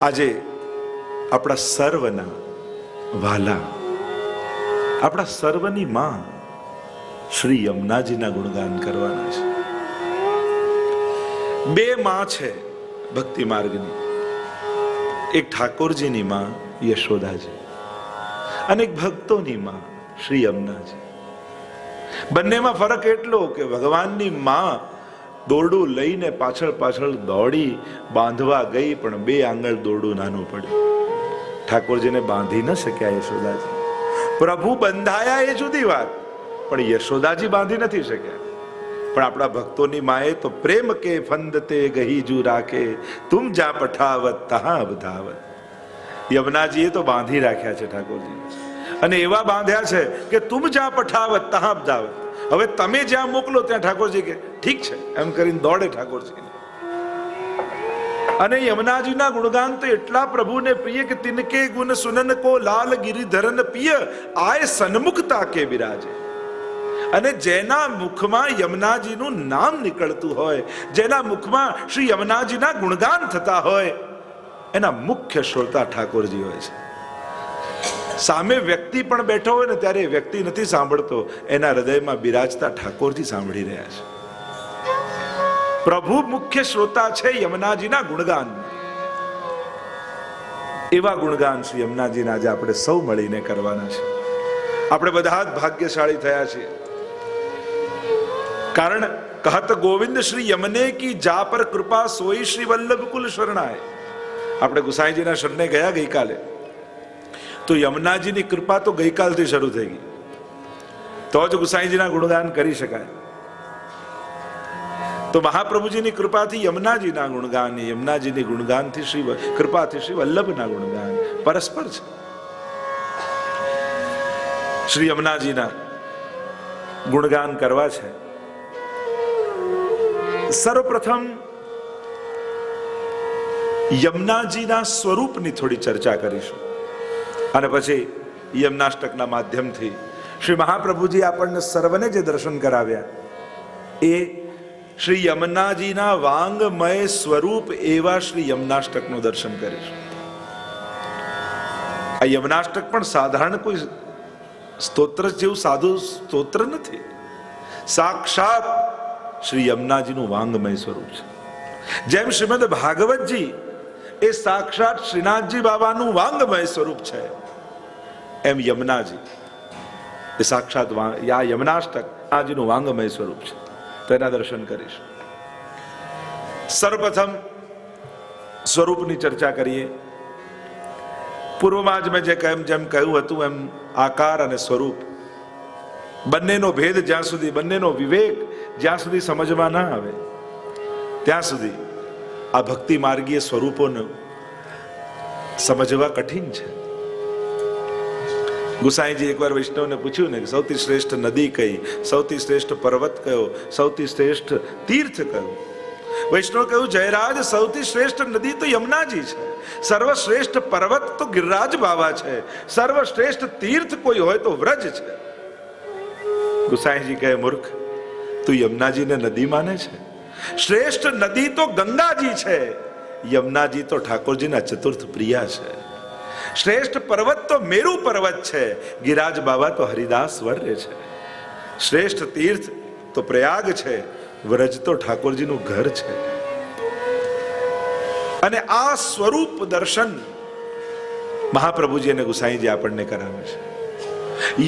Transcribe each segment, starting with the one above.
આજે આપણા સર્વના વાલા, આપણા સર્વની માં શ્રી યમુનાજીના ગુણગાન કરવાના છે. બે માં છે ભક્તિ માર્ગની, એક ઠાકોરજીની માં યશોદાજી અને એક ભક્તોની માં શ્રી યમુનાજી. બંનેમાં ફરક એટલો કે ભગવાનની માં દોરડું લઈને પાછળ પાછળ દોડી બાંધવા ગઈ, પણ બે આંગળ દોરડું નાનું પડ્યું. ઠાકોરજીને બાંધી ન શક્યા યશોદાજી. પ્રભુ બંધાયા એ જુદી વાત, પણ યશોદાજી બાંધી નથી શક્યા. પણ આપણા ભક્તોની માએ તો પ્રેમ કે ફંદતે ગહીજુ રાખે, તુમ જા પઠાવત તહા અવધાવત. યમુનાજીએ તો બાંધી રાખ્યા છે ઠાકોરજી, અને એવા બાંધ્યા છે કે તુમ જા પઠાવત તહા અવધાવત. હવે તમે જ્યાં મોકલો ત્યાં ઠાકોરજી કે ઠીક છે એમ કરીને દોડે ઠાકોરજી. અને યમુનાજીના ગુણગાન તો એટલા પ્રભુને પ્રિય કે તિનકે ગુણ સુનન કો લાલ ગિરિધરન પિય આય સન્મુખતા કે બિરાજે. અને જેના મુખમાં યમુનાજીનું નામ નીકળતું હોય, જેના મુખમાં શ્રી યમુનાજીના ગુણગાન થતા હોય, એના મુખ્ય શ્રોતા ઠાકોરજી હોય છે. સામે વ્યક્તિ પણ બેઠો હોય ને ત્યારે વ્યક્તિ નથી સાંભળતો, એના હૃદયમાં બિરાજતા ઠાકોરજી સાંભળી રહ્યા છે. પ્રભુ મુખ્ય શ્રોતા છે યમુનાજીના ગુણગાન. એવા ગુણગાન શ્રી યમુનાજીના આજે આપણે સૌ મળીને કરવાના છે. આપણે બધા જ ભાગ્યશાળી થયા છીએ, કારણ કહત ગોવિંદ શ્રી યમને કી જા પર કૃપા સોઈ શ્રી વલ્લભ કુલ શરણાય. આપણે ગુસાઈજીના શરણે ગયા ગઈકાલે, તો યમુનાજીની કૃપા તો ગઈકાલથી શરૂ થઈ ગઈ, તો જ ગુસાઈજીના ગુણગાન કરી શકાય. તો મહાપ્રભુજીની કૃપાથી યમુનાજીના ગુણગાન, યમુનાજીની ગુણગાનથી શ્રી કૃપાથી શ્રી વલ્લભના ગુણગાન પરસ્પર છે. શ્રી યમુનાજીના ગુણગાન કરવા છે. સર્વપ્રથમ યમુનાજીના સ્વરૂપની થોડી ચર્ચા કરીશું, અને પછી યમુનાષ્ટકના માધ્યમથી શ્રી મહાપ્રભુજી આપણને સર્વને જે દર્શન કરાવ્યા એ શ્રી યમુનાજીના વાંગમય સ્વરૂપ એવા શ્રી યમુનાષ્ટકનું દર્શન કરીશું. આ યમુનાષ્ટક પણ સાધારણ કોઈ સ્તોત્ર જેવું સાદું સ્તોત્ર નથી, સાક્ષાત શ્રી યમુનાજીનું વાંગમય સ્વરૂપ છે. જેમ શ્રીમદ ભાગવતજી એ સાક્ષાત શ્રીનાથજી બાબાનું વાંગમય સ્વરૂપ છે, એમ યમુનાજી એ સાક્ષાત યમુનાષ્ટક આજીનું વાંગમય સ્વરૂપ છે. તો એના દર્શન કરીશું. સર્વપ્રથમ સ્વરૂપની ચર્ચા કરીએ. પૂર્વમાં જ મેં જેમ કહ્યું હતું એમ આકાર અને સ્વરૂપ બંનેનો ભેદ જ્યાં સુધી, બંનેનો વિવેક જ્યાં સુધી સમજમાં ના આવે ત્યાં સુધી આ ભક્તિ માર્ગીય સ્વરૂપોને સમજવા કઠિન છે. ગુસાઈજી એકવાર વૈષ્ણવને પૂછ્યું ને કે સૌથી શ્રેષ્ઠ નદી કઈ, સૌથી શ્રેષ્ઠ પર્વત કયો, સૌથી શ્રેષ્ઠ તીર્થ કયું? વૈષ્ણવ કહ્યું, જયરાજ સૌથી શ્રેષ્ઠ નદી તો યમુનાજી છે, સર્વશ્રેષ્ઠ પર્વત તો ગિરિરાજ બાબા છે, સર્વશ્રેષ્ઠ તીર્થ કોઈ હોય તો વ્રજ છે. ગુસાઈજી કહે, મૂર્ખ, તું યમુનાજીને નદી માને છે? શ્રેષ્ઠ નદી તો ગંગાજી છે, યમુનાજી તો ઠાકોરજીના ચતુર્થ પ્રિયા છે. શ્રેષ્ઠ પર્વત તો મેરુ પર્વત છે, ગિરિરાજ બાબા તો હરિદાસ વર્ય છે. શ્રેષ્ઠ તીર્થ તો પ્રયાગ છે, વ્રજ તો ઠાકોરજીનું ઘર છે. અને આ સ્વરૂપ દર્શન મહાપ્રભુજી અને ગુસાઈજી આપણને કરાવે છે.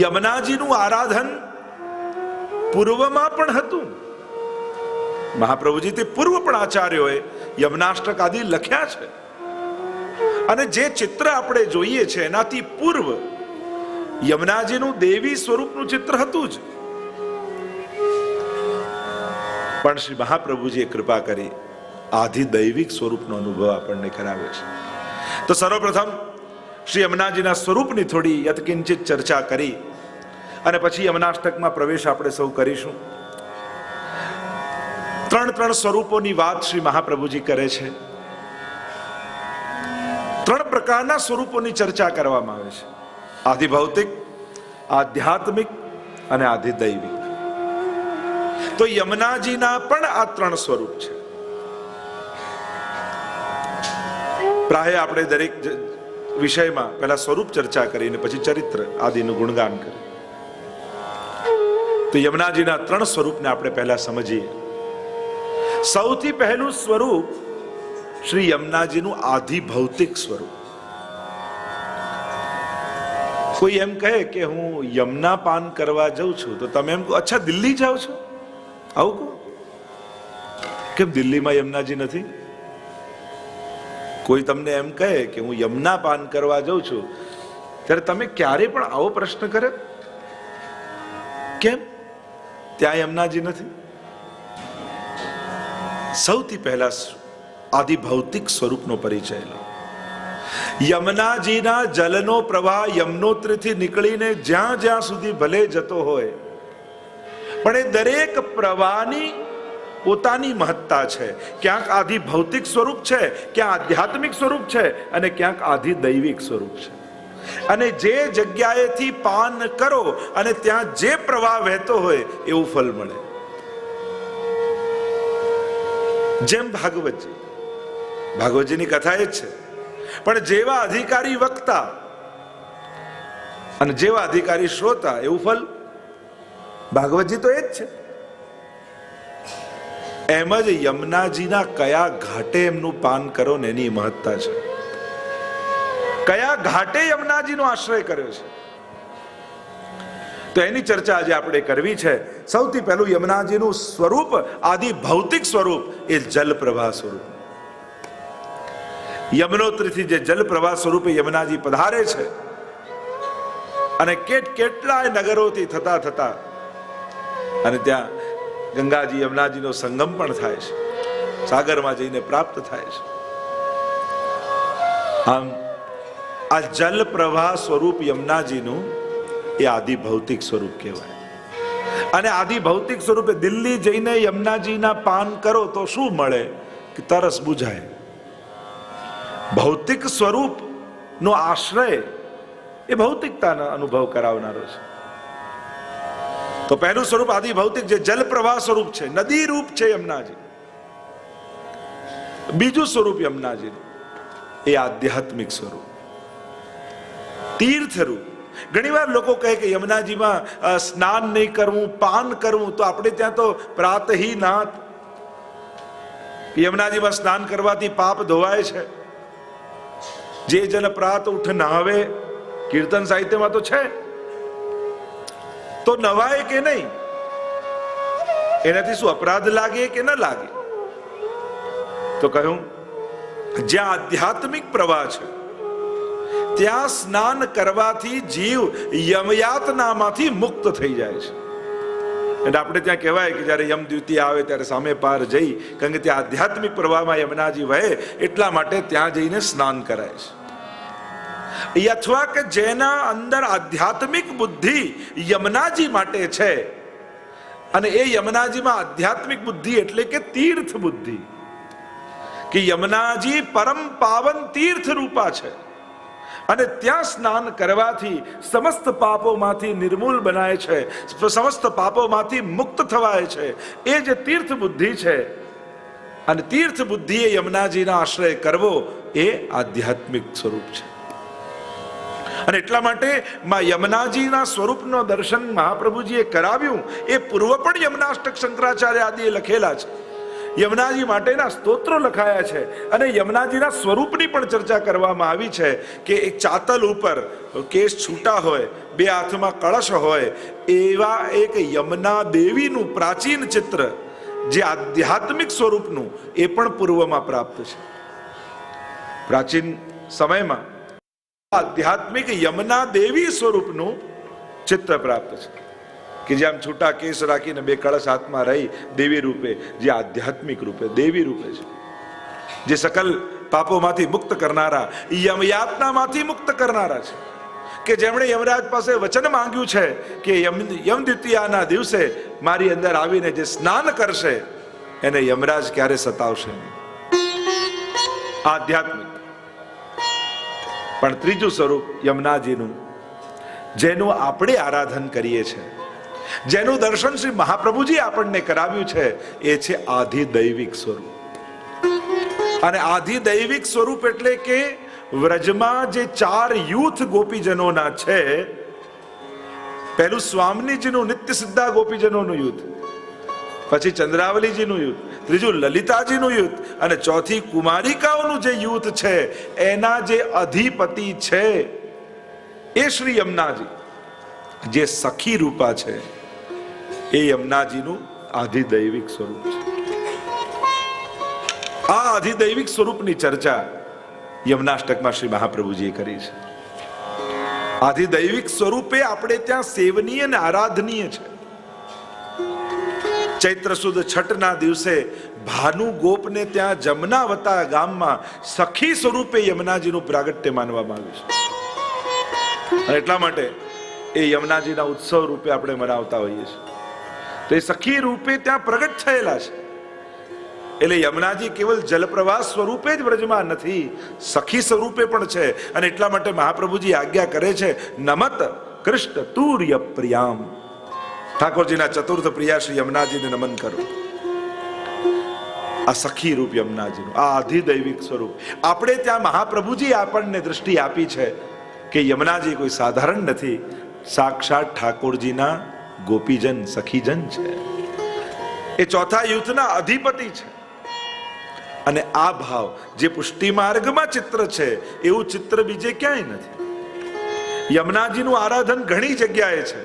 યમુનાજીનું આરાધન પૂર્વમાં પણ હતું. મહાપ્રભુજી તે પૂર્વ પણ આચાર્યોએ યમુનાષ્ટક આદિ લખ્યા છે, અને જે ચિત્ર આપણે જોઈએ છે એનાથી પૂર્વ યમુનાજીનું દેવી સ્વરૂપનું ચિત્ર હતું જ. પણ શ્રી મહાપ્રભુજીએ કૃપા કરી આધિદૈવિક સ્વરૂપનો અનુભવ આપણને કરાવે છે. તો સર્વપ્રથમ શ્રી યમુનાજીના સ્વરૂપની થોડી યત્કિંચિત ચર્ચા કરી અને પછી યમુનાષ્ટકમાં પ્રવેશ આપણે સૌ કરીશું. ત્રણ સ્વરૂપોની વાત શ્રી મહાપ્રભુજી કરે છે. ત્રણ પ્રકારના સ્વરૂપોની ચર્ચા કરવામાં આવે છે: આધિભૌતિક, આધ્યાત્મિક અને આધિદૈવિક. તો યમુનાજીના પણ આ ત્રણ સ્વરૂપ છે. પ્રાય આપણે દરેક વિષયમાં પહેલા સ્વરૂપ ચર્ચા કરીને પછી ચરિત્ર આદિનું ગુણગાન કરે. તો યમુનાજીના 3 સ્વરૂપને આપણે પહેલા સમજીએ. સૌથી પહેલું સ્વરૂપ શ્રી યમુનાજીનું આધિ ભૌતિક સ્વરૂપ. કોઈ એમ કહે કે હું યમુના પાન કરવા જાઉં છું, તો તમે એમ કહો, અચ્છા દિલ્હી જાઓ છો? આવું કહો. કેમ દિલ્હીમાં યમુનાજી નથી? કોઈ તમને એમ કહે કે હું યમુના પાન કરવા જાઉં છું, ત્યારે તમે ક્યારે પણ આવો પ્રશ્ન કરે? કેમ ત્યાં યમુનાજી નથી? સૌથી પહેલા આદિ ભૌતિક સ્વરૂપનો પરિચય લો. યમુનાજીના જલનો પ્રવાહ યમનોત્રીથી નીકળીને જ્યાં જ્યાં સુધી ભલે જતો હોય, પણ એ દરેક પ્રવાહની પોતાની મહત્તા છે. ક્યાંક આધિ ભૌતિક સ્વરૂપ છે, ક્યાં આધ્યાત્મિક સ્વરૂપ છે, અને ક્યાંક આધિ દૈવિક સ્વરૂપ છે. અને જે જગ્યાએથી પાન કરો અને ત્યાં જે પ્રવાહ વહેતો હોય એવું ફળ મળે. જેમ ભાગવતજીની કથા એ જ છે, પણ જેવા અધિકારી વક્તા અને જેવા અધિકારી શ્રોતા એવું ફળ. ભાગવતજી તો એ જ છે. એમ જ યમુનાજીના કયા ઘાટે એમનું પાન કરો ને એની મહત્તા છે. કયા ઘાટે યમુનાજીનો આશ્રય કર્યો છે, તો એની ચર્ચા આજે આપણે કરવી છે. સૌથી પહેલું યમુનાજીનું સ્વરૂપ, આદિ ભૌતિક સ્વરૂપ, એ જલ પ્રવાહ સ્વરૂપ. યમનોત્રીથી જે જલ પ્રવાહ સ્વરૂપે યમુનાજી પધારે છે, અને કેટલાય નગરોથી થતા થતા અને ત્યાં ગંગાજી યમુનાજીનો સંગમ પણ થાય છે, સાગરમાં જઈને પ્રાપ્ત થાય છે. આમ આ જલ પ્રવાહ સ્વરૂપ યમુનાજીનું એ આદિ ભૌતિક સ્વરૂપ કહેવાય. અને આદિ ભૌતિક સ્વરૂપે દિલ્હી જઈને યમુનાજીના પાન કરો તો શું મળે? કે તરસ બુઝાય. ભૌતિક સ્વરૂપ નો આશ્રય એ ભૌતિકતાનો અનુભવ કરાવનારો છે. તો પહેલું સ્વરૂપ આદિ ભૌતિક, જે જલ પ્રવાહ સ્વરૂપ છે, નદી રૂપ છે યમુનાજી. બીજું સ્વરૂપ યમુનાજી એ આધ્યાત્મિક સ્વરૂપ, તીર્થ રૂપ. ઘણીવાર લોકો કહે કે યમુનાજીમાં સ્નાન નહીં કરવું, પાન કરવું, તો આપણે ત્યાં તો પ્રાતહીનાથ, યમુનાજીમાં સ્નાન કરવાથી પાપ ધોવાય છે. જે જન પ્રાત ઉઠ નહાવે, કીર્તન સાહિત્યમાં તો છે. તો નવાય કે નહીં? એનાથી શું અપરાધ લાગે કે ન લાગે? તો કહ્યું, જ્યાં આધ્યાત્મિક પ્રવાહ છે ત્યાં સ્નાન કરવાથી જીવ યમયાતનામાંથી મુક્ત થઈ જાય છે. એટલે આપણે ત્યાં કહેવાય કે જ્યારે યમ દ્વિતીય આવે ત્યારે સામે પાર જઈ, કારણ કે ત્યાં આધ્યાત્મિક પ્રવાહમાં યમુનાજી વહે, એટલા માટે ત્યાં જઈને સ્નાન કરાય છે. અથવા કે જેના અંદર આધ્યાત્મિક બુદ્ધિ યમુનાજી માટે છે, અને એ યમુનાજીમાં આધ્યાત્મિક બુદ્ધિ એટલે કે તીર્થ બુદ્ધિ, કે યમુનાજી પરમ પાવન તીર્થ રૂપા છે, અને ત્યાં સ્નાન કરવાથી સમસ્ત પાપોમાંથી નિર્મૂલ બનાય છે, સમસ્ત પાપોમાંથી મુક્ત થવાય છે. એ જે તીર્થ બુદ્ધિ છે, અને તીર્થ બુદ્ધિએ યમુનાજીના આશ્રય કરવો એ આધ્યાત્મિક સ્વરૂપ છે. અને એટલા માટે માં યમુનાજીના સ્વરૂપનો દર્શન મહાપ્રભુજીએ કરાવ્યું. એ પૂર્વ પણ યમુનાષ્ટક શંકરાચાર્ય આદિએ લખેલા છે. યમુનાજી માટેના સ્તોત્રો લખાયા છે, અને યમુનાજીના સ્વરૂપની પણ ચર્ચા કરવામાં આવી છે. કે એક ચાતલ ઉપર કેસ છૂટા હોય, બે હાથમાં કળશ હોય, એવા એક યમુના દેવીનું પ્રાચીન ચિત્ર, જે આધ્યાત્મિક સ્વરૂપનું, એ પણ પૂર્વમાં પ્રાપ્ત છે. પ્રાચીન સમયમાં આધ્યાત્મિક યમુના દેવી સ્વરૂપનું ચિત્ર પ્રાપ્ત છે, કે જે આમ છૂટા કેસ રાખીને બે કળશ હાથમાં રહી દેવી રૂપે, જે આધ્યાત્મિક રૂપે દેવી રૂપે છે, જે સકલ પાપોમાંથી મુક્ત કરનારા, યમયાતનામાંથી મુક્ત કરનારા છે. કે જેમણે યમરાજ પાસે વચન માંગ્યું છે કે યમ દ્વિતીયાના દિવસે મારી અંદર આવીને જે સ્નાન કરશે એને યમરાજ ક્યારે સતાવશે નહીં. આધ્યાત્મિક. પણ ત્રીજું સ્વરૂપ યમુનાજીનું, જેનું આપણે આરાધન કરીએ છીએ, જેનું દર્શન શ્રી મહાપ્રભુજી આપણને કરાવ્યું છે, એ છે આધિ દૈવિક સ્વરૂપ. અને આધિદૈવિક સ્વરૂપ એટલે કે વ્રજમાં જે 4 યુથ ગોપીજનોના છે, પહેલું સ્વામીજીનું નિત્ય સિદ્ધા ગોપીજનોનું યુથ, પછી ચંદ્રાવલીજીનું યુથ, ત્રીજું લલિતાજીનું યુથ અને ચોથી કુમારિકાઓનું જે યુથ છે એના જે અધિપતિ છે એ શ્રી યમુનાજી, જે સખી રૂપા છે એ યમુનાજીનું આધિદૈવિક સ્વરૂપ છે. આ આધિદૈવિક સ્વરૂપની ચર્ચા યમુનાષ્ટકમાં શ્રી મહાપ્રભુજીએ કરી છે. આધિદૈવિક સ્વરૂપે આપણે ત્યાં સેવનીય અને આરાધનીય છે. ચૈત્ર સુદ છઠના દિવસે ભાનુ ગોપને ત્યાં જમનાવતા ગામમાં સખી સ્વરૂપે યમુનાજીનું પ્રાગટ્ય માનવામાં આવ્યું છે. અને એટલા માટે એ યમુનાજીના ઉત્સવ રૂપે આપણે મનાવતા હોઈએ છીએ. તો એ સખી રૂપે ત્યાં પ્રગટ થયેલા છે. એટલે યમુનાજી કેવલ જલપ્રવાહ સ્વરૂપે જ વ્રજમાં નથી, સખી સ્વરૂપે પણ છે. અને એટલા માટે મહાપ્રભુજી આજ્ઞા કરે છે, નમત કૃષ્ણ તુર્ય પ્રિયામ. ઠાકોરજીના ચતુર્થ પ્રિયા શ્રી યમુનાજીને નમન કરો. આ સખી રૂપ યમુનાજીનું આ આધિદૈવિક સ્વરૂપ આપણે ત્યાં મહાપ્રભુજી આપણને દૃષ્ટિ આપી છે કે યમુનાજી કોઈ સાધારણ નથી, સાક્ષાત ઠાકોરજીના ગોપીજન સખીજન છે. એ ચોથા યુથના અધિપતિ છે. અને આ ભાવ જે પુષ્ટિ માર્ગમાં ચિત્ર છે એવું ચિત્ર બીજે ક્યાંય નથી. યમુનાજીનું આરાધન ઘણી જગ્યાએ છે,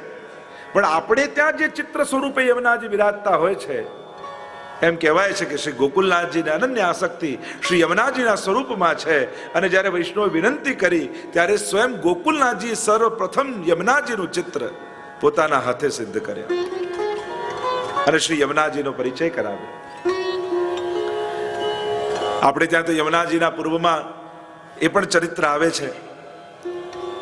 પણ આપણે ત્યાં જે ચિત્ર સ્વરૂપે યમુનાજી વિરાજતા હોય છે, એમ કહેવાય છે કે શ્રી ગોકુલનાથજીને અનન્ય આસક્તિ શ્રી યમુનાજીના સ્વરૂપમાં છે. અને જ્યારે વૈષ્ણવે વિનંતી કરી ત્યારે સ્વયં ગોકુલનાથજી સર્વપ્રથમ યમુનાજીનું ચિત્ર પોતાના હાથે સિદ્ધ કર્યા અને શ્રી યમુનાજીનો પરિચય કરાવ્યો. આપણે ત્યાં તો યમુનાજીના પૂર્વમાં એ પણ ચરિત્ર આવે છે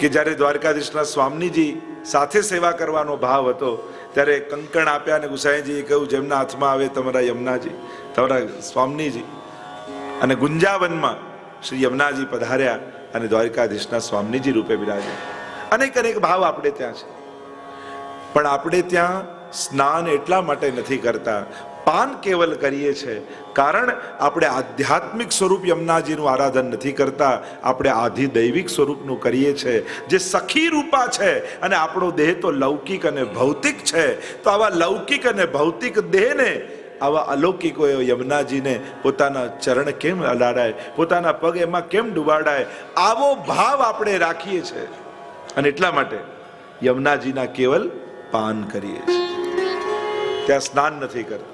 કે જ્યારે દ્વારકાધીશના સ્વામીજી સાથે સેવા કરવાનો ભાવ હતો ત્યારે કંકણ આપ્યા અને ગુસાઈજીએ કહ્યું, જેમના હાથમાં આવે તમારા યમુનાજી, તમારા સ્વામીજી. અને ગુંજાવનમાં શ્રી યમુનાજી પધાર્યા અને દ્વારકાધીશના સ્વામીજી રૂપે બિરાજ્યા. અનેક અનેક ભાવ આપણે ત્યાં છે. પણ આપણે ત્યાં સ્નાન એટલા માટે નથી કરતા, પાન કેવલ કરીએ છીએ કારણ આપણે આધ્યાત્મિક સ્વરૂપ યમુનાજીનું આરાધન નથી કરતા, આપણે આધિદૈવિક સ્વરૂપનું કરીએ છીએ જે સખી રૂપા છે. અને આપણો દેહ તો લૌકિક અને ભૌતિક છે, તો આવા લૌકિક અને ભૌતિક દેહને આવા અલૌકિકોએ યમુનાજીને પોતાના ચરણ કેમ અલાડાય, પોતાના પગ એમાં કેમ ડુબાડાય, આવો ભાવ આપણે રાખીએ છીએ. અને એટલા માટે યમુનાજીના કેવલ પાન કરીએ છીએ, ત્યાં સ્નાન નથી કરતા,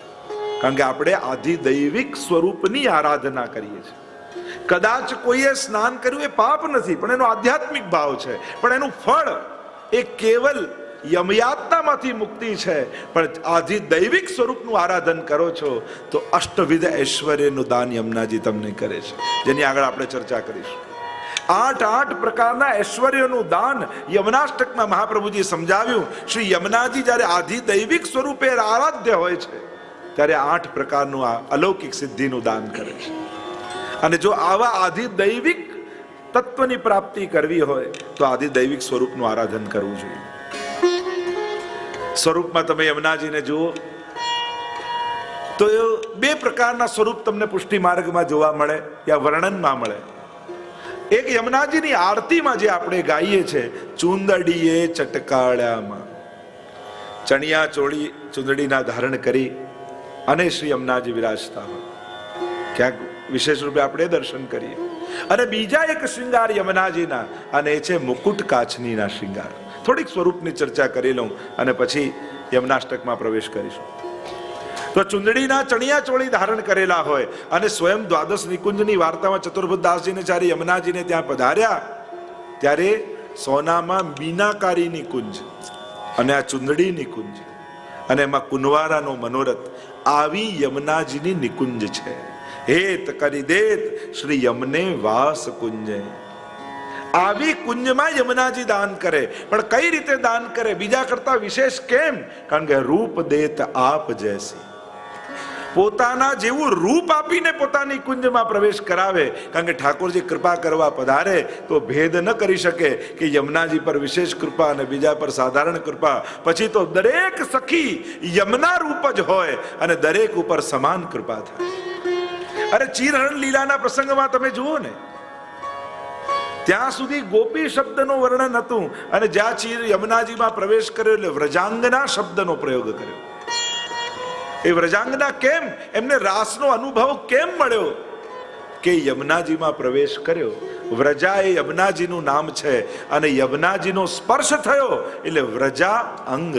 કારણ કે આપણે આધિદૈવિક સ્વરૂપની આરાધના કરીએ છીએ. કદાચ કોઈએ સ્નાન કર્યું એ પાપ નથી, પણ એનો આધ્યાત્મિક ભાવ છે. પણ એનું ફળ એ કેવલ યમયાતનામાંથી મુક્તિ છે. પણ આધિદૈવિક સ્વરૂપનું આરાધન કરો છો તો અષ્ટવિધ ઐશ્વર્યનું દાન યમુનાજી તમને કરે છે, જેની આગળ આપણે ચર્ચા કરીશું. 8 પ્રકારના ઐશ્વર્યનું દાન યમુનાષ્ટકમાં મહાપ્રભુજી સમજાવ્યું. શ્રી યમુનાજી જ્યારે આધિદૈવિક સ્વરૂપે આરાધ્ય હોય છે ત્યારે 8 પ્રકારનું આ અલૌકિક સિદ્ધિનું દાન કરે છે. અને જો આવા આધિદૈવિક તત્વની પ્રાપ્તિ કરવી હોય તો આધિદૈવિક સ્વરૂપનું આરાધન કરવું જોઈએ. સ્વરૂપમાં તમે યમુનાજીને જુઓ તો 2 પ્રકારના સ્વરૂપ તમને પુષ્ટિ માર્ગમાં જોવા મળે યા વર્ણનમાં મળે. એક યમુનાજીની આરતીમાં જે આપણે ગાઈએ છે, ચુંદડીએ ચટકાળામાં, ચણિયા ચોળી ચુંદડીના ધારણ કરી અને શ્રી યમુનાજી વિરાજતા હોય, ક્યાંક વિશેષ રૂપે આપણે દર્શન કરીએ. અને બીજા એક શૃંગાર યમુનાજીના, અને એ છે મુકુટ કાચનીના શૃંગાર. થોડીક સ્વરૂપની ચર્ચા કરી લઉં અને પછી યમુનાષ્ટકમાં પ્રવેશ કરીશું. તો ચુંદડીના ચણિયા ચોળી ધારણ કરેલા હોય અને સ્વયં દ્વાદશ નિકુંજની વાર્તામાં ચતુર્ભુજદાસજીને જ્યારે યમુનાજીને ત્યાં પધાર્યા ત્યારે સોનામાં મીનાકારીની કુંજ અને આ ચુંદડીની કુંજ અને એમાં કુંવારાનો મનોરથ, આવી યમુનાજીની નિકુંજ છે. હેત કરી દેત શ્રી યમને વાસ કુંજે. આવી કુંજમાં યમુનાજી દાન કરે. પણ કઈ રીતે દાન કરે, બીજા કરતા વિશેષ કેમ? કારણ કે રૂપ દેત આપ જૈસી, પોતાના જેવું રૂપ આપીને પોતાની કુંજમાં પ્રવેશ કરાવે. કારણ કે ઠાકોરજી કૃપા કરવા પધારે તો ભેદ ન કરી શકે કે યમુનાજી પર વિશેષ કૃપા અને બીજા પર સાધારણ કૃપા. પછી તો દરેક સખી યમુના રૂપ જ હોય અને દરેક ઉપર સમાન કૃપા થાય. અરે ચીરહરણ લીલાના પ્રસંગમાં તમે જુઓ ને, ત્યાં સુધી ગોપી શબ્દનું વર્ણન હતું, અને જ્યાં ચીર યમુનાજીમાં પ્રવેશ કર્યો એટલે વ્રજાંગના શબ્દનો પ્રયોગ કર્યો. એ વ્રજાંગના કેમ, એમને રાસનો અનુભવ કેમ મળ્યો? કે યમુનાજીમાં પ્રવેશ કર્યો. વ્રજા એ યમુનાજીનું નામ છે, અને યમુનાજીનો સ્પર્શ થયો એટલે વ્રજા અંગ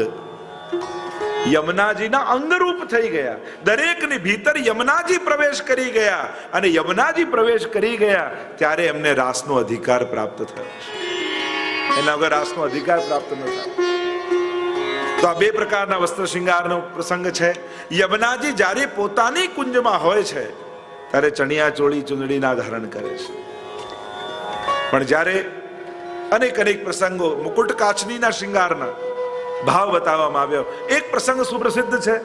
યમુનાજીના અંગરૂપ થઈ ગયા. દરેકની ભીતર યમુનાજી પ્રવેશ કરી ગયા, અને યમુનાજી પ્રવેશ કરી ગયા ત્યારે એમને રાસનો અધિકાર પ્રાપ્ત થયો. એના વગર રાસનો અધિકાર પ્રાપ્ત ન થાય. તો આ બે પ્રકારના વસ્ત્ર શૃંગારનો પ્રસંગ છે. યમુનાજી જ્યારે પોતાની કુંજમાં હોય છે ત્યારે ચણિયા ચોળી ચુંદડીના ધારણ કરે છે, પણ જ્યારે અનેક અનેક પ્રસંગો મુકુટ કાચનીના શૃંગારના ભાવ બતાવવામાં આવ્યો. એક પ્રસંગ સુપ્રસિદ્ધ છે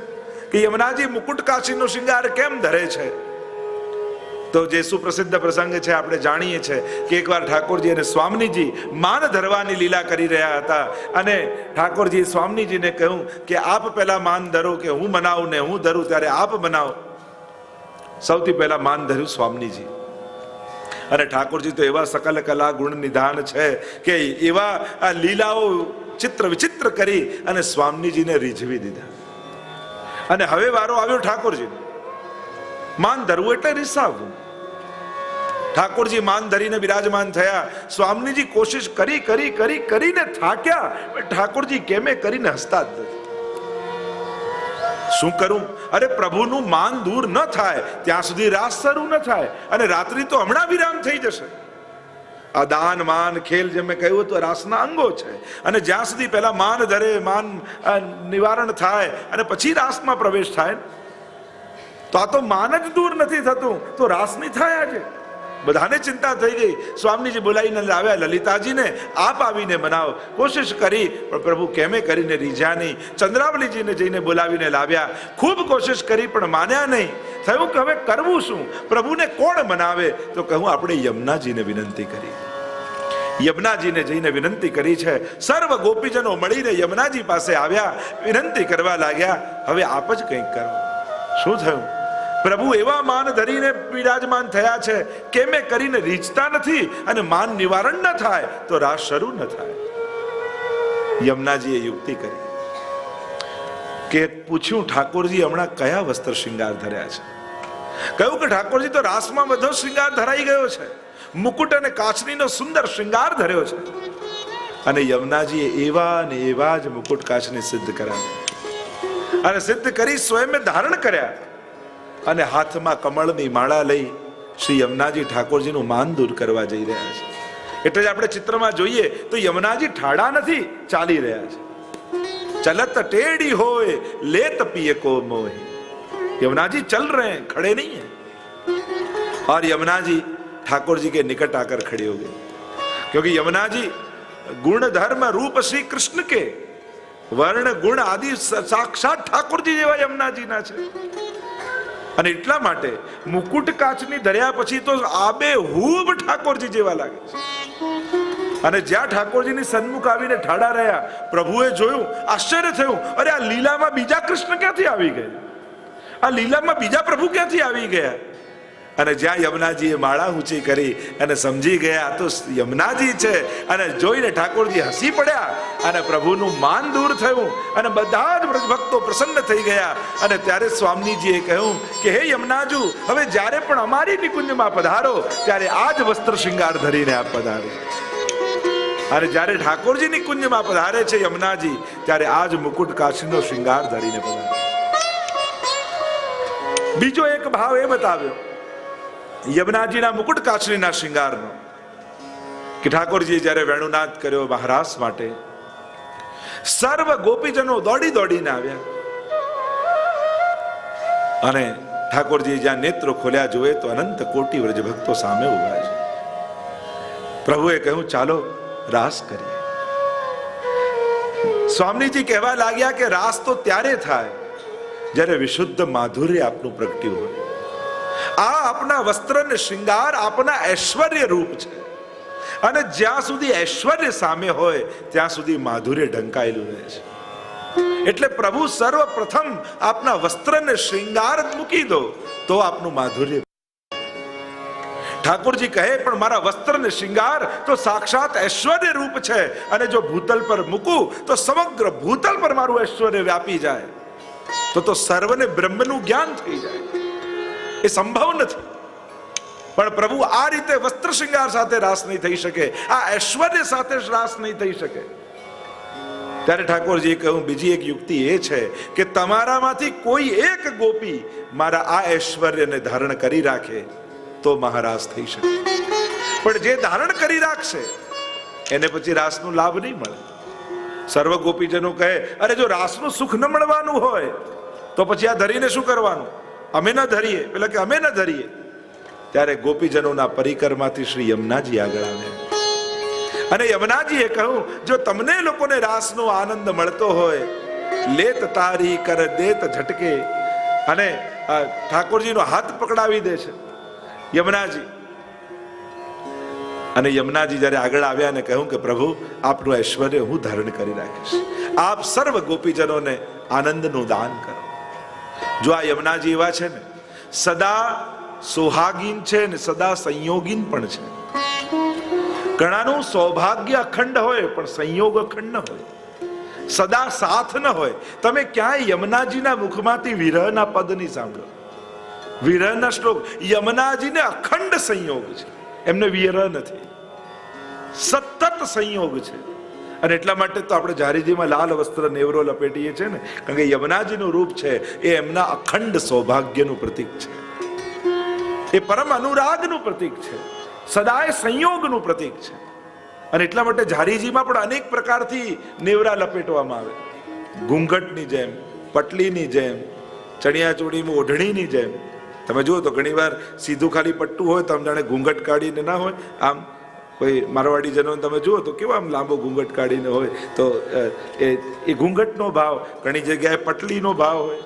કે યમુનાજી મુકુટ કાચીનો શૃંગાર કેમ ધરે છે. તો જે સુપ્રસિદ્ધ પ્રસંગ છે આપણે જાણીએ છીએ કે એકવાર ઠાકોરજી અને સ્વામીજી માન ધરવાની લીલા કરી રહ્યા હતા, અને ઠાકોરજી સ્વામીજીને કહ્યું કે આપ પહેલા માન ધરો કે હું બનાવું ને હું ધરું? ત્યારે આપ બનાવો. સૌથી પહેલા માન ધર્યું સ્વામીજી, અને ઠાકોરજી તો એવા સકલ કલા ગુણ નિધાન છે કે એવા આ લીલાઓ ચિત્ર વિચિત્ર કરી અને સ્વામીજીને રીઝવી દીધા. અને હવે વારો આવ્યો ઠાકોરજી. માન ધરવું એટલે રીસાવવું. ઠાકોરજી માન ધરીને બિરાજમાન થયા. સ્વામીજી કોશિશ કરી કરી કરી કરીને થાક્યા, ઠાકોરજી કેમે કરીને હસતા જ નથી. શું કરું? અરે પ્રભુનું માન દૂર ન થાય ત્યાં સુધી રાસ શરૂ ન થાય, અને રાત્રિ તો હમણાં વિરામ થઈ જશે. આ દાન માન ખેલ જેમ મેં કહ્યું તો રાસના અંગો છે, અને જ્યાં સુધી પહેલા માન ધરે, માન નિવારણ થાય અને પછી રાસમાં પ્રવેશ થાય, તો આ તો માન જ દૂર નથી થતું તો રાસ નહીં થાય. આજે બધાને ચિંતા થઈ ગઈ. સ્વામીજી બોલાવીને લાવ્યા લલિતાજીને, આપ આવીને બનાવો. કોશિશ કરી પણ પ્રભુ કેમે કરીને રીઝ્યા નહીં. ચંદ્રાવલીજીને જઈને બોલાવીને લાવ્યા. ખૂબ કોશિશ કરી પણ માન્યા નહીં. થયું કે હવે કરવું શું? પ્રભુને કોણ મનાવે? તો કહું આપણે યમુનાજીને વિનંતી કરી. યમુનાજીને જઈને વિનંતી કરી છે. સર્વ ગોપીજનો મળીને યમુનાજી પાસે આવ્યા, વિનંતી કરવા લાગ્યા, હવે આપ જ કંઈક કરો. શું થયું? પ્રભુ એવા માન ધરીને બિરાજમાન થયા છે, કેમે કરીને રીઝતા નથી, અને માન નિવારણ ન થાય તો રાસ શરૂ ન થાય. યમુનાજીએ યુક્તિ કરી કે પૂછ્યું, ઠાકોરજી હમણાં કયા વસ્ત્ર શૃંગાર ધર્યા છે? કહ્યું કે ઠાકોરજી તો રાસમાં બધો શૃંગાર ધરાઈ ગયો છે, મુકુટ અને કાચનીનો સુંદર શૃંગાર ધર્યો છે. અને યમુનાજીએ એવા ને એવા જ મુકુટ કાચની સિદ્ધ કરાવ્યા, અને સિદ્ધ કરી સ્વયં ધારણ કર્યા, અને હાથમાં કમળની માળા લઈ શ્રી યમુનાજી ઠાકોરજીનું માન દૂર કરવા જઈ રહ્યા છે. એટલે જ આપણે ચિત્રમાં જોઈએ તો યમુનાજી ઠાડા નથી, ચાલી રહ્યા છે. चलत टेढ़ी होए लेत पिए को मोहे. यमुना जी चल रहे हैं, खड़े नहीं हैं. और यमुना जी ठाकुर जी के निकट आकर खड़े हो गए, क्योंकि यमुना जी गुण धर्म रूप श्री कृष्ण के वर्ण गुण आदि साक्षात ठाकुरजी જેવા યમુનાજીના છે. અને એટલા માટે મુકુટ કાચની ધર્યા પછી તો આબે હૂબ ઠાકોરજી જેવા લાગે છે. અને જ્યાં ઠાકોરજીની સન્મુખ આવીને ઠાડા રહ્યા, પ્રભુએ જોયું, આશ્ચર્ય થયું, અરે આ લીલામાં બીજા કૃષ્ણ ક્યાંથી આવી ગયા? આ લીલામાં બીજા પ્રભુ ક્યાંથી આવી ગયા? અને જ્યાં યમુનાજીએ માળા ઊંચી કરી અને સમજી ગયા તો યમુનાજી છે, અને જોઈને ઠાકોરજી હસી પડ્યા, અને પ્રભુનું માન દૂર થયું, અને બધા જ ભક્તો પ્રસન્ન થઈ ગયા. અને ત્યારે સ્વામીજીએ કહ્યું કે હે યમુનાજુ, હવે જ્યારે પણ અમારી નિકુંજમાં પધારો ત્યારે આ જ વસ્ત્ર શૃંગાર ધરીને આપ પધારો. અને જ્યારે ઠાકોરજીની કુંજમાં પધારે છે યમુનાજી, ત્યારે આ જ મુકુટ કાચનો શૃંગાર ધરીને પધારે. બીજો એક ભાવ એ બતાવ્યો યમુનાજીના મુકુટ કાચનીના શૃંગારનો, કે ઠાકોરજીએ જ્યારે વેણુનાદ કર્યો મહારાસ માટે, સર્વ ગોપીજનો દોડી દોડીને આવ્યા, અને ઠાકોરજી જ્યાં નેત્રો ખોલ્યા જોયે તો અનંત કોટી વ્રજ ભક્તો સામે ઉભા છે. પ્રભુએ કહ્યું ચાલો રાસ કરીએ. સ્વામીજી કહેવા લાગ્યા કે રાસ તો ત્યારે થાય જ્યારે વિશુદ્ધ માધુર્ય આપનું પ્રગટ્યું હોય. આ આપના વસ્ત્ર ને શૃંગાર આપના ઐશ્વર્ય રૂપ છે, અને જ્યાં સુધી ઐશ્વર્ય સામે હોય ત્યાં સુધી માધુર્ય ઢંકાયેલું રહે છે. એટલે પ્રભુ સર્વપ્રથમ આપના વસ્ત્ર ને શૃંગાર મૂકી દો તો આપનું માધુર્ય ઠાકોરજી કહે પણ મારા વસ્ત્ર ને શિંગાર તો સાક્ષાત ઐશ્વર્ય રૂપ છે, અને જો ભૂતલ પર મૂકું તો સમગ્ર ભૂતલ પર મારું ઐશ્વર્ય વ્યાપી જાય, તો સર્વને બ્રહ્મનું જ્ઞાન થઈ જાય. એ સંભવ નથી. પણ પ્રભુ આ રીતે વસ્ત્ર શિંગાર સાથે રાસ નહીં થઈ શકે, આ ઐશ્વર્ય સાથે રાસ નહીં થઈ શકે. ત્યારે ઠાકોરજીએ કહ્યું બીજી એક યુક્તિ એ છે કે તમારામાંથી કોઈ એક ગોપી મારા આ ઐશ્વર્યને ધારણ કરી રાખે તો મહારાસ થઈ શકે. પણ જે ધારણ કરી રાખશે એને પછી રાસનો લાભ નહીં મળે. સર્વ ગોપીજનો કહે અરે જો રાસનું સુખ ન મળવાનું હોય તો પછી આ ધરીને શું કરવાનું, અમે ન ધરીએ. પેલા કે અમે ન ધરીએ. ત્યારે ગોપીજનોના પરિકરમાંથી શ્રી યમુનાજી આગળ આવ્યા અને યમુનાજીએ કહ્યું જો તમને લોકોને રાસનો આનંદ મળતો હોય લેત તારી કર દેત ઝટકે. અને ઠાકોરજીનો હાથ પકડાવી દે છે યમુનાજી. અને યમુનાજી જ્યારે આગળ આવ્યા અને કહ્યું કે પ્રભુ આપનું ઐશ્વર્ય હું ધારણ કરી રાખીશ, આપ સર્વ ગોપીજનોને આનંદનું દાન કરો. જો આ યમુનાજી એવા છે ને, સદા સોહાગીન છે ને સદા સંયોગીન પણ છે. ઘણાનું સૌભાગ્ય અખંડ હોય પણ સંયોગ અખંડ ન હોય, સદા સાથ ન હોય. તમે ક્યાંય યમુનાજીના મુખમાંથી વિરહના પદ નહીં સાંભળો, વિરહના શ્લોક. યમુનાજીને અખંડ સંયોગ છે, એમને વિરહ નથી, સતત સંયોગ છે. અને એટલા માટે તો આપણે જારીજીમાં લાલ વસ્ત્ર નેવરો લપેટીએ છીએ ને, કારણ કે યમુનાજીનું રૂપ છે એ એમના અખંડ સૌભાગ્યનું પ્રતીક છે, એ પરમ અનુરાગનું પ્રતીક છે, સદાય સંયોગનું પ્રતીક છે. અને એટલા માટે જારીજીમાં પણ અનેક પ્રકારથી નેવરા લપેટવામાં આવે, ઘૂંઘટની જેમ, પટલીની જેમ, ચણિયાચોળીમાં ઓઢણીની જેમ. તમે જુઓ તો ઘણી વાર સીધું ખાલી પટ્ટું હોય તો આમ જાણે ઘૂંઘટ કાઢીને ના હોય, આમ કોઈ મારવાડી જનોને તમે જુઓ તો કેવો આમ લાંબો ઘૂંઘટ કાઢીને હોય, તો એ ઘૂંઘટનો ભાવ. ઘણી જગ્યાએ પટલીનો ભાવ હોય,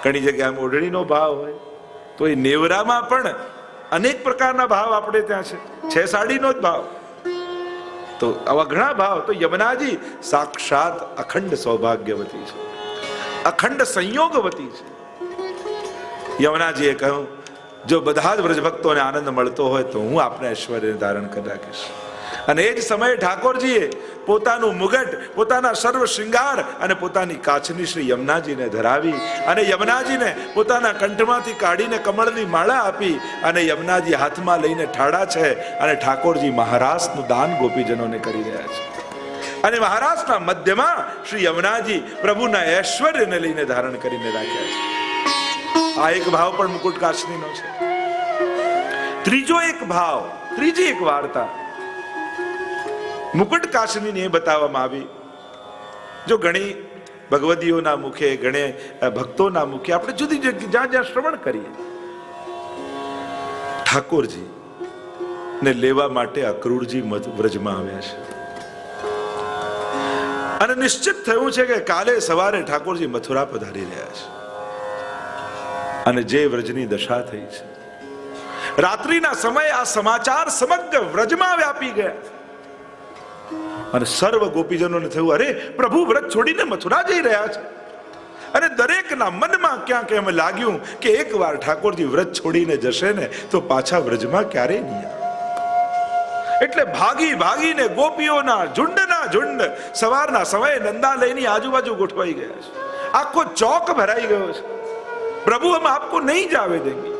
ઘણી જગ્યાએ ઓઢણીનો ભાવ હોય. તો એ નેવરામાં પણ અનેક પ્રકારના ભાવ આપણે ત્યાં છે સાડીનો જ ભાવ, તો આવા ઘણા ભાવ. તો યમુનાજી સાક્ષાત અખંડ સૌભાગ્યવતી છે, અખંડ સંયોગવતી છે. યમુનાજીએ કહ્યું જો બધા જ વ્રજભક્તોને આનંદ મળતો હોય તો હું આપને ઐશ્વર્ય ધારણ કરી રાખીશ. અને એ જ સમયે ઠાકોરજીએ પોતાનું મુગટ, પોતાના સર્વ શૃંગાર અને પોતાની કાચની શ્રી યમુનાજીને ધરાવી અને યમુનાજીને પોતાના કંઠમાંથી કાઢીને કમળની માળા આપી અને યમુનાજી હાથમાં લઈને ઠાડા છે. અને ઠાકોરજી મહારાસનું દાન ગોપીજનોને કરી રહ્યા છે. અને મહારાસના મધ્યમાં શ્રી યમુનાજી પ્રભુના ઐશ્વર્યને લઈને ધારણ કરીને રાખ્યા છે. આ એક ભાવ પણ મુકુટ કાચનીનો છે. ત્રીજો એક ભાવ, ત્રીજી એક વાર્તા મુકુટ કાચની એ બતાવવામાં આવી. જો ઘણી ભગવદીઓના મુખે, ઘણે ભક્તોના મુખે આપણે જુદી જુદી જ્યાં જ્યાં શ્રવણ કરીએ, ઠાકોરજી ને લેવા માટે અક્રૂરજી વ્રજમાં આવ્યા છે. અને નિશ્ચિત થયું છે કે કાલે સવારે ઠાકોરજી મથુરા પધારી રહ્યા છે. અને જે વ્રજની દશા થઈ છે, રાત્રિના સમયે આ સમાચાર સમગ્ર વ્રજમાં વ્યાપી ગયા. અને સર્વ ગોપીજનોને થયું અરે પ્રભુ વ્રત છોડીને મથુરા જઈ રહ્યા છે. અને દરેકના મનમાં ક્યાંક એમ લાગ્યું કે એકવાર ઠાકોરજી વ્રત છોડીને જશે ને તો પાછા વ્રજમાં ક્યારેય નહીં આવે. એટલે ભાગી ભાગીને ગોપીઓના ઝુંડના ઝુંડ સવારના સમયે નંદાલયની આજુબાજુ ગોઠવાઈ ગયા છે. આખો ચોક ભરાઈ ગયો છે. પ્રભુ हम आपको नहीं जावे देंगे.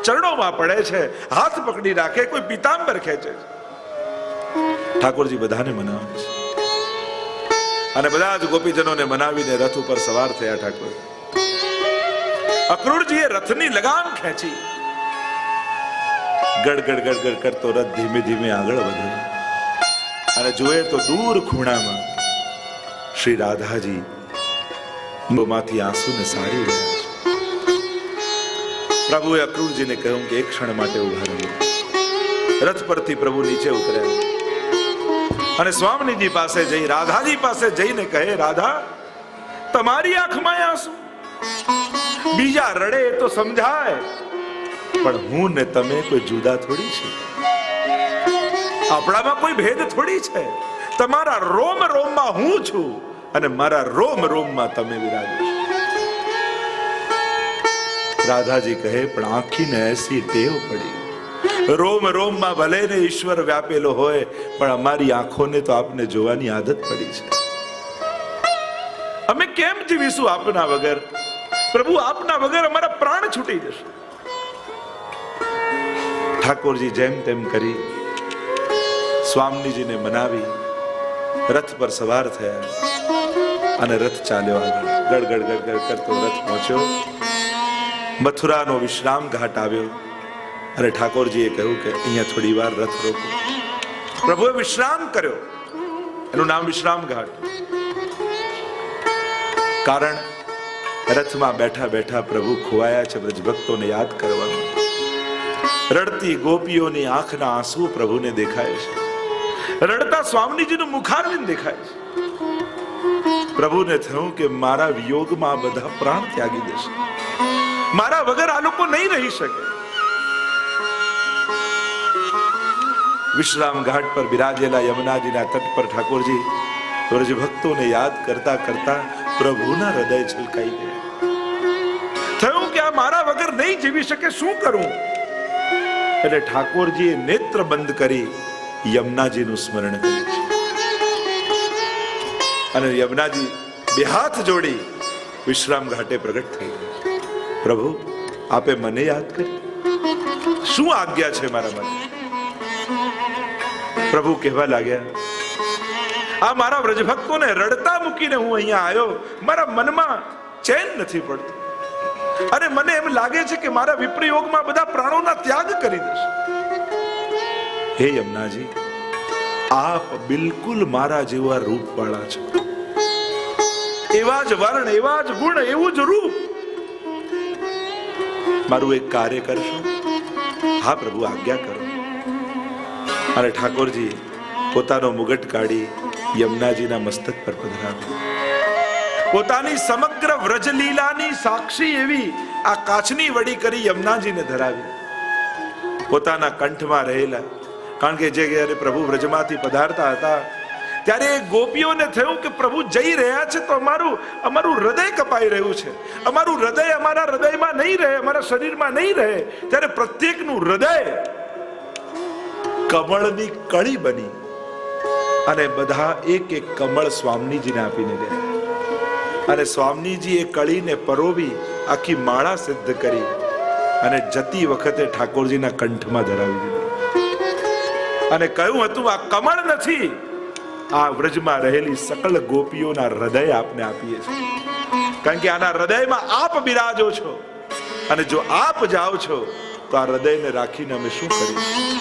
ચરણોમાં પડે છે, હાથ પકડી રાખે, કોઈ પીતાંબર ખેંચે છે. ઠાકોરજી બધાને મનાવે છે. અને બધા જ ગોપીજનોને મનાવીને રથ ઉપર સવાર થયા. ઠાકોર અક્રૂરજીએ રથની લગામ ખેંચી, ગડગડ ગડગડ કરતો રથ ધીમે ધીમે આગળ વધ્યો. અને જોયે તો દૂર ખૂણામાં શ્રી રાધાજી માંથી આંસુને સારી રહ્યા છે. પ્રભુએ અક્રૂરજીને કહ્યું કે એક ક્ષણ માટે ઉભા રહો. રથ પરથી પ્રભુ નીચે ઉતર્યા અને સ્વામીજી પાસે જઈ, રાધાજી પાસે જઈને કહે રાધા, તમારી આંખમાં આંસુ, બીજા રડે તો સમજાય, પણ હું ને તમે કોઈ જુદા થોડી છે, આપણામાં કોઈ ભેદ થોડી છે. તમારા રોમ રોમમાં હું છું અને મારા રોમ રોમમાં તમે વિરાજો છો. રાધાજી કહે પણ આંખીને એસી ટેવ પડી, રોમ રોમમાં ભલે ને ઈશ્વર વ્યાપેલો હોય, પણ અમારી આંખોને તો આપને જોવાની આદત પડી છે. અમે કેમ જીવીશું આપના વગર? પ્રભુ, આપના વગર અમારા પ્રાણ છૂટી જશે. ઠાકોરજી જેમ તેમ કરી સ્વામીજીને મનાવી રથ પર સવાર થયા અને રથ ચાલ્યો આગળ. ગડગડ ગડગડ કરતો રથ પહોંચ્યો. મથુરાનો વિશ્રામ ઘાટ આવ્યો અને ઠાકોરજીએ કહ્યું કે અહીંયા થોડી વાર રથ રોકો. પ્રભુએ વિશ્રામ કર્યો. એનું નામ વિશ્રામ ઘાટ. કારણ રથમાં બેઠા બેઠા પ્રભુ ખોવાયા છે. બ્રજ ભક્તોને યાદ કરવાનું. રડતી ગોપીઓની આંખના આંસુ પ્રભુને દેખાય છે. રડતા સ્વામીજીનું મુખારવિંદ દેખાય છે. પ્રભુને થયું કે મારા વિયોગમાં બધા પ્રાણ ત્યાગી દેશે. મારા વગર આ લોકો નહીં રહી શકે. વિશ્રામ ઘાટ પર બિરાજેલા યમુનાજીના તટ પર ઠાકોરજી બ્રજ ભક્તોને યાદ કરતા કરતા પ્રભુના હૃદય છલકાઈ ગયા. થયું કે આ મારા વગર નહીં જીવી શકે, શું કરું? એટલે ઠાકોરજીએ નેત્ર બંધ કરી યમુનાજીનું સ્મરણ કર્યું છે. અને યમુનાજી બે હાથ જોડી વિશ્રામ ઘાટે પ્રગટ થઈ ગયા. પ્રભુ, આપે મને યાદ કરી, શું આજ્ઞા છે મારા માટે? પ્રભુ કહેવા લાગ્યા, આ મારા વ્રજભક્તોને રડતા મૂકીને હું અહીંયા આવ્યો. મારા મનમાં ચેન નથી પડતું અને મને એમ લાગે છે કે મારા વિપ્રયોગમાં બધા પ્રાણોના ત્યાગ કરી દેશે. હે યમુનાજી, આપ બિલકુલ મારા જેવા રૂપ વાળા છો. એવા જ વર્ણ, એવા જ ગુણ, એવું જ રૂપ. મારું એક કાર્ય કરશો? હા પ્રભુ, આજ્ઞા કરો. અને ઠાકોરજી પોતાનો મુગટ કાઢી યમુનાજીના મસ્તક પર પધરાવ્યો. પોતાની સમગ્ર વ્રજલીલાની સાક્ષી એવી આ કાચની વડી કરી યમુનાજીને ધરાવી. પોતાના કંઠમાં રહેલા, કારણ કે જ્યારે પ્રભુ વ્રજમાંથી પધારતા હતા ત્યારે ગોપીઓને થયું કે પ્રભુ જઈ રહ્યા છે તો અમારું હૃદય કપાઈ રહ્યું છે. અમારું હૃદય અમારા હૃદયમાં નહીં રહે, અમારા શરીરમાં નહીં રહે. ત્યારે પ્રત્યેકનું હૃદય કમળની કળી બની અને બધા એક એક કમળ સ્વામીજીને આપીને ગયા. અને સ્વામીજી એ કળીને પરોવી આખી માળા સિદ્ધ કરી અને જતી વખતે ઠાકોરજીના કંઠમાં ધરાવી દીધી. અને કહ્યું હતું, આ કમળ નથી, આ વ્રજમાં રહેલી સકલ ગોપીઓના હૃદય આપને આપીએ છીએ. કારણ કે આના હૃદયમાં આપ બિરાજો છો અને જો આપ જાઓ છો તો આ હૃદયને રાખીને અમે શું કરીશું?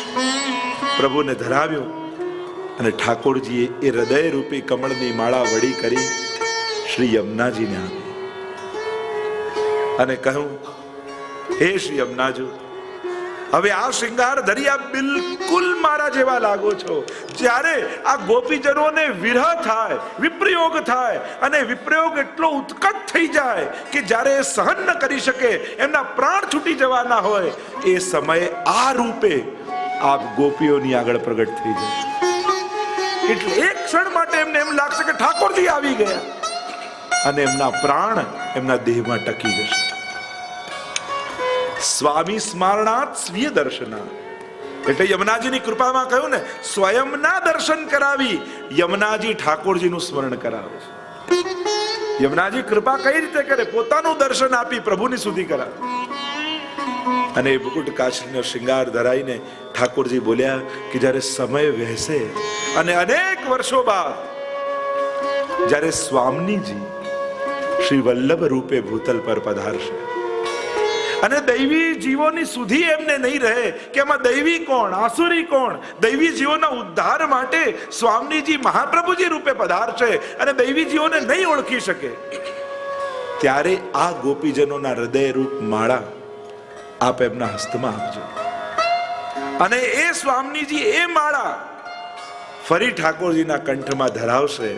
પ્રભુને ધરાવ્યો અને ઠાકોરજીએ એ હૃદય રૂપી કમળની માળા વડી કરી શ્રી યમુનાજીને આપી અને કહ્યું, હે શ્રી યમુનાજી, હવે આ શૃંગાર ધરી બિલકુલ મારા જેવા લાગો છો. જ્યારે આ ગોપીજનોને વિરહ થાય, વિપ્રયોગ થાય અને વિપ્રયોગ એટલો ઉત્કટ થઈ જાય કે જ્યારે એ સહન ન કરી શકે, એમના પ્રાણ છૂટી જવાના હોય, એ સમયે આ રૂપે આપ ગોપીઓની આગળ પ્રગટ થઈ જાય. એટલે એક ક્ષણ માટે એમને એમ લાગશે કે ઠાકોરજી આવી ગયા અને એમના પ્રાણ એમના દેહમાં ટકી જશે. સ્વામી સ્મરણાત સ્વીય દર્શના. એટલે યમુનાજીની કૃપામાં કહ્યું ને, સ્વયંના દર્શન કરાવી યમુનાજી ઠાકોરજીનું સ્મરણ કરાવે છે. યમુનાજી કૃપા કઈ રીતે કરે? પોતાનું દર્શન આપી પ્રભુની સુધી કરાવે. અને મુકુટ કાચનો શૃંગાર ધરાઈને ઠાકોરજી બોલ્યા કે જ્યારે સમય વહેશે અને અનેક વર્ષો બાદ જ્યારે સ્વામીજી શ્રી વલ્લભ રૂપે ભૂતલ પર પધારશે અને દૈવી જીવોની સુધી એમને નહીં રહે કે એમાં દૈવી કોણ, આસુરી કોણ. દૈવી જીવોના ઉદ્ધાર માટે સ્વામીજી મહાપ્રભુજી રૂપે પધારશે અને દૈવી જીવોને નહીં ઓળખી શકે. ત્યારે આ ગોપીજનોના હૃદય રૂપ માળા આપ એમના હસ્તમાં આપજો અને એ સ્વામીજી એ માળા ફરી ઠાકોરજીના કંઠમાં ધરાવશે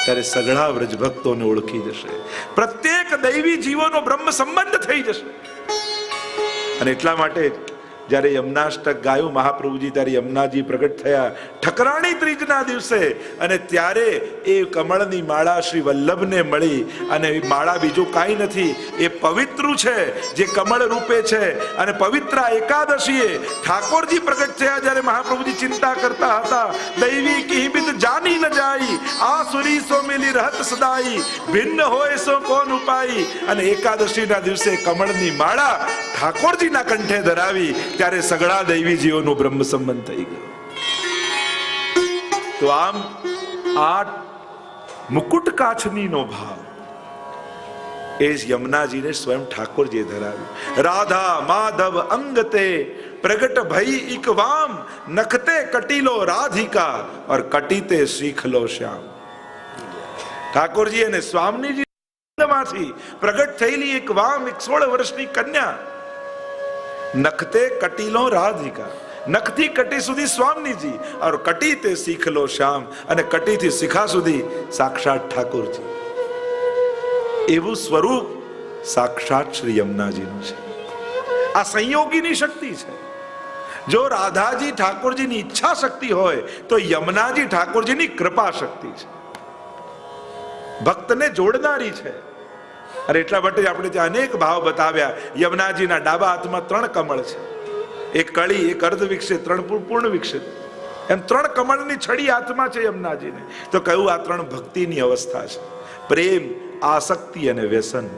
ત્યારે સઘળા વ્રજભક્તોને ઓળખી જશે. પ્રત્યેક દૈવી જીવોનો બ્રહ્મ સંબંધ થઈ જશે. અને એટલા માટે જ્યારે યમનાષ્ટક ગાયું મહાપ્રભુજી ત્યારે યમુનાજી પ્રગટ થયા ઠકરાણી ત્રીજના દિવસે, અને ત્યારે એ કમળની માળા શ્રી વલ્લભને મળી. અને એ માળા બીજું કાંઈ નથી, એ પવિત્ર છે જે કમળ રૂપે છે. અને પવિત્ર એકાદશીએ ઠાકોરજી પ્રગટ થયા જ્યારે મહાપ્રભુજી ચિંતા કરતા હતા, દૈવી કિહિબિત જાની ન જાય, આ સુરી સો મેલી રહત સદાઈ, ભિન્ન હોય સો કોન ઉપાય. અને એકાદશીના દિવસે કમળની માળા ઠાકોરજીના કંઠે ધરાવી ત્યારે સગળા દૈવીજીઓનું બ્રહ્મ સંબંધ થઈ ગયું. તો આમ આ મુકુટ કાછની નો ભાવ એ યમુનાજીને સ્વયં ઠાકોરજીએ ધરાવ્યું. રાધા માધવ અંગતે પ્રગટ ભઈ ઇકવામ, નખતે કટીલો રાધિકા और કટીતે શીખલો શ્યામ. ઠાકોરજી અને સ્વામીજી માંથી પ્રગટ થયેલી એક વામ 16 વર્ષની કન્યા, નખતે કટીલો રાધિકા, નખથી કટી સુધી સ્વામીજી, और કટીતે શીખલો શ્યામ, અને કટીથી શિખા સુધી સાક્ષાત ઠાકોરજી. એવું સ્વરૂપ સાક્ષાત શ્રી યમુનાજીનું છે. આ સંયોગીની શક્તિ છે. જો રાધાજી ઠાકોરજીની ઈચ્છા શક્તિ હોય તો યમુનાજી ઠાકોરજીની કૃપા શક્તિ છે, ભક્તને જોડનારી છે. અને એટલા માટે આપણે ત્યાં અનેક ભાવ બતાવ્યા. યમુનાજીના ડાબા હાથમાં 3 કમળ છે, એક કળી, એક અર્ધ વિકસિત, 3 પૂર્ણ વિકસિત, એમ 3 કમળની છડી હાથમાં છે યમુનાજીને. તો કહ્યું આ 3 ભક્તિની અવસ્થા છે, પ્રેમ, આસક્તિ અને વ્યસન.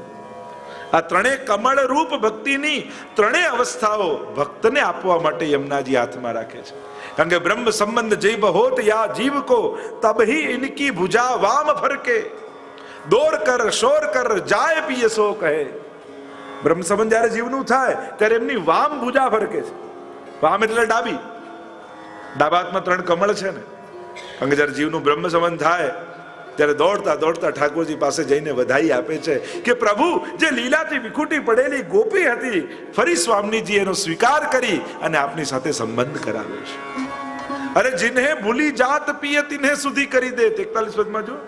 આ 3 કમળ રૂપ ભક્તિની 3 અવસ્થાઓ ભક્તને આપવા માટે યમુનાજી હાથમાં રાખે છે. કારણ કે બ્રહ્મ સંબંધ જૈબ હોત યા જીવ કો, તબહી ઇનકી ભુજા વામ ફરકે, દોર કર શોર કર જાય પિય સો કહે. બ્રહ્મ સંબંધ જ્યારે જીવનું થાય ત્યારે એમની વામ ભુજા ફરકે છે. વામ એટલે ડાબી, ડાબા હાથમાં 3 કમળ છે ને. કારણ કે જ્યારે જીવનું બ્રહ્મ સંબંધ થાય ત્યારે દોડતા દોડતા ઠાકોરજી પાસે જઈને વધાઈ આપે છે કે પ્રભુ, જે લીલાથી વિખૂટી પડેલી ગોપી હતી, ફરી સ્વામીજી એનો સ્વીકાર કરી અને આપની સાથે સંબંધ કરાવે છે. અરે जिन्हें ભૂલી જાત પિય તિન્હે સુધી કરી દે. 41 પદમાં જો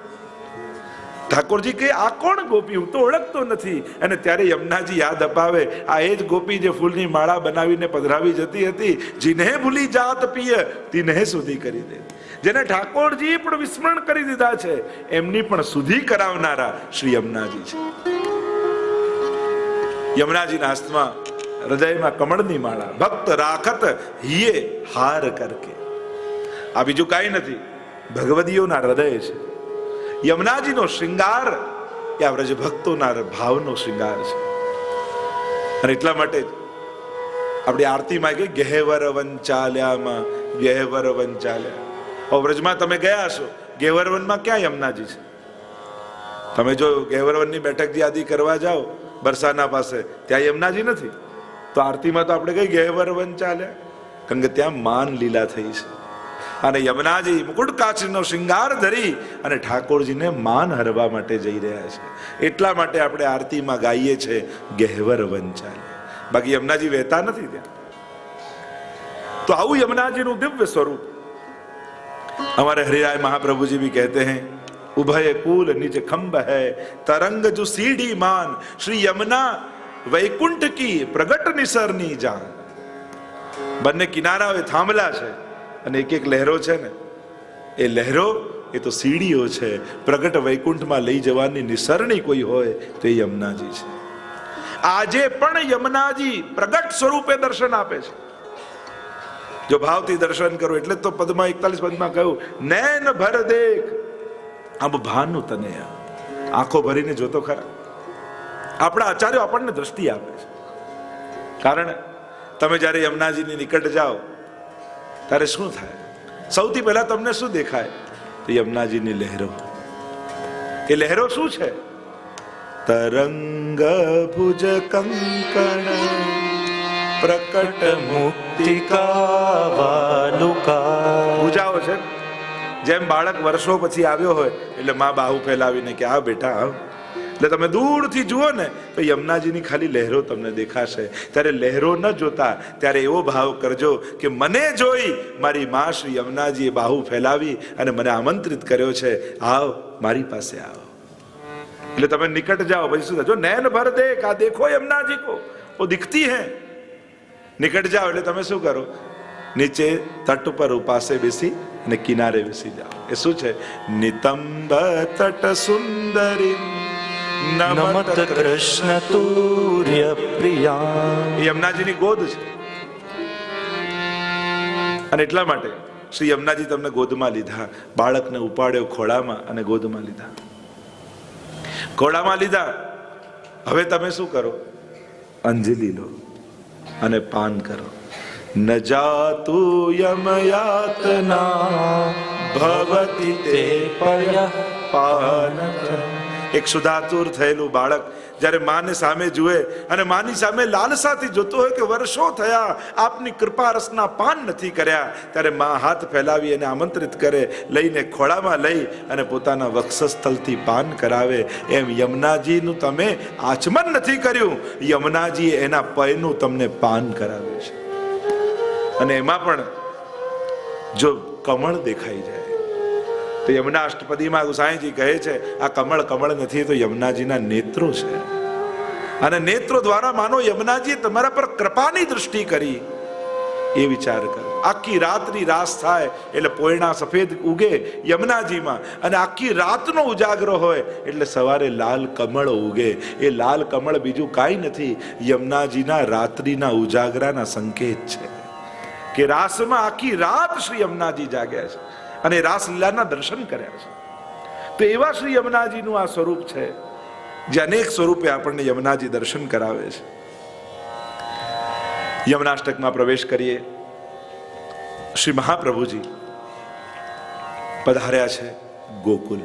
ઠાકોરજી કે આ કોણ ગોપી, હું તો ઓળખતો નથી. અને ત્યારે યમુનાજી યાદ અપાવે, આ એ જ ગોપી જે ફૂલની માળા બનાવીને પધરાવી જતી હતી. जिन्हें ભૂલી જાત પિય તિન્હે સુધી કરી દે. જેને ઠાકોરજી પણ વિસ્મરણ કરી દીધા છે એમની પણ સુધી કરાવનારા શ્રી યમુનાજી છે. યમુનાજીના હસ્તમાં હૃદયમાં કમળની માળા, ભક્ત રાખત હિયે હાર કરકે. આ બીજું કાંઈ નથી, ભગવદીઓના હૃદય છે. યમુનાજીનો શૃંગાર એ આ વ્રજ ભક્તોના ભાવનો શૃંગાર છે. અને એટલા માટે આપણી આરતીમાં કે ગહેવર વંચાલ્યામાં ગહેવર વંચાલ્યા. વ્રજમાં તમે ગયા હશો, ગેવરવનમાં ક્યાં યમુનાજી છે? તમે જો ગેવરવનની બેઠક જે આદિ કરવા જાઓ બરસાના પાસે, ત્યાં યમુનાજી નથી. તો આરતીમાં તો આપણે કઈ ગેવરવન ચાલ્યા, કારણ કે ત્યાં માન લીલા થઈ છે. અને યમુનાજી મુકુટ કાચનો શૃંગાર ધરી અને ઠાકોરજીને માન હરવા માટે જઈ રહ્યા છે. એટલા માટે આપણે આરતીમાં ગાઈએ છીએ ગહેવરવન ચાલ્યા. બાકી યમુનાજી વહેતા નથી ત્યાં. તો આવું યમુનાજીનું દિવ્ય સ્વરૂપ. हमारे हरिराय महाप्रभु जी भी कहते हैं, उभय कूल निज खंब है तरंग जो सीढ़ी मान, श्री यमुना वैकुंठ की प्रगट निसरनी जान. બંને કિનારાઓ એ થાંભલા છે અને એક એક લહેરો છે ને, એ લહેરો એ તો સીડીઓ છે. પ્રગટ વૈકુંઠમાં લઈ જવાની નિસરણી કોઈ હોય તો એ યમુનાજી છે. આજે પણ યમુનાજી પ્રગટ સ્વરૂપે દર્શન આપે છે. જો ભાવથી દર્શન કરો. એટલે તો પદમાં 41 પદમાં કહ્યું, નૈન ભર દેખ અબ ભાનુ તને. આંખો ભરીને જોતો ખરા. આપણા આચાર્યો આપણને દ્રષ્ટિ આપે છે. કારણ તમે જ્યારે યમુનાજીની નિકટ જાઓ ત્યારે શું થાય? સૌથી પહેલા તમને શું દેખાય? તો યમુનાજીની લહેરો. એ લહેરો શું છે? તરંગ ભુજ કંકણ પ્રકટ મુક્તિકા વાલુકા. પૂજાઓ છે. જેમ બાળક વર્ષો પછી આવ્યો હોય એટલે માં બાહુ ફેલાવીને કે આ બેટા આવ, એટલે તમે દૂરથી જુઓ ને તો યમુનાજીની ખાલી લહેરો તમને દેખાશે. ત્યારે લહેરો ન જોતા ત્યારે એવો ભાવ કરજો કે મને જોઈ મારી માં શ્રી યમુનાજીએ બાહુ ફેલાવી અને મને આમંત્રિત કર્યો છે, આવ મારી પાસે આવો. એટલે તમે નિકટ જાઓ પછી શું થાય? જો નૈન ભર દેખ, આ દેખો યમુનાજી કો, વો દિખતી હૈ. નિકટ જાઓ એટલે તમે શું કરો? નીચે તટ ઉપર ઉપાસે બેસી અને કિનારે બેસી જાઓ. એ શું છે? નિતંબ તટ સુંદરી નમત કૃષ્ણ તુર્ય પ્રિયા. એ યમુનાજીની ગોદ છે. અને એટલા માટે શ્રી યમુનાજી તમને ગોદમાં લીધા, બાળકને ઉપાડ્યો ખોળામાં અને ગોદમાં લીધા. ખોળામાં લીધા, હવે તમે શું કરો? અંજલિ લો અને પાન કરો. ન જાતુ યમ યાતના ભવતી તે પય પાન. એક સુધાતુર થયેલું બાળક જ્યારે માને સામે જુએ અને માની સામે લાલસાથી જોતો હોય કે વર્ષો થયા આપની કૃપા રસના પાન નથી કર્યા, ત્યારે મા હાથ ફેલાવી એને આમંત્રિત કરે, લઈને ખોળામાં લઈ અને પોતાના વક્ષસ્થળથી પાન કરાવે. એમ યમુનાજીનું તમે આચમન નથી કર્યું, યમુનાજી એના પયનું તમને પાન કરાવે છે. અને એમાં પણ જો કમળ દેખાઈ જાય તો યમુના અષ્ટપદીમાં ગુસાઈજી કહે છે આ કમળ કમળ નથી, તો યમુનાજીના નેત્રો છે. અને નેત્રો દ્વારા માનો યમુનાજીએ તમારા પર કૃપાની દૃષ્ટિ કરી. એ વિચાર કરો. આખી રાતની રાસ થાય એટલે પોયણા સફેદ ઉગે યમુનાજીમાં, અને આખી રાતનો ઉજાગરો હોય એટલે સવારે લાલ કમળ ઉગે. એ લાલ કમળ બીજું કાંઈ નથી, યમુનાજીના રાત્રિના ઉજાગરાના સંકેત છે કે રાસમાં આખી રાત શ્રી યમુનાજી જાગ્યા છે અને રાસલીલાના દર્શન કર્યા છે. તો એવા શ્રી યમુનાજીનું આ સ્વરૂપ છે જે અનેક સ્વરૂપે આપણને યમુનાજી દર્શન કરાવે છે. યમુનાષ્ટકમાં પ્રવેશ કરીએ. શ્રી મહાપ્રભુજી પધાર્યા છે ગોકુલ.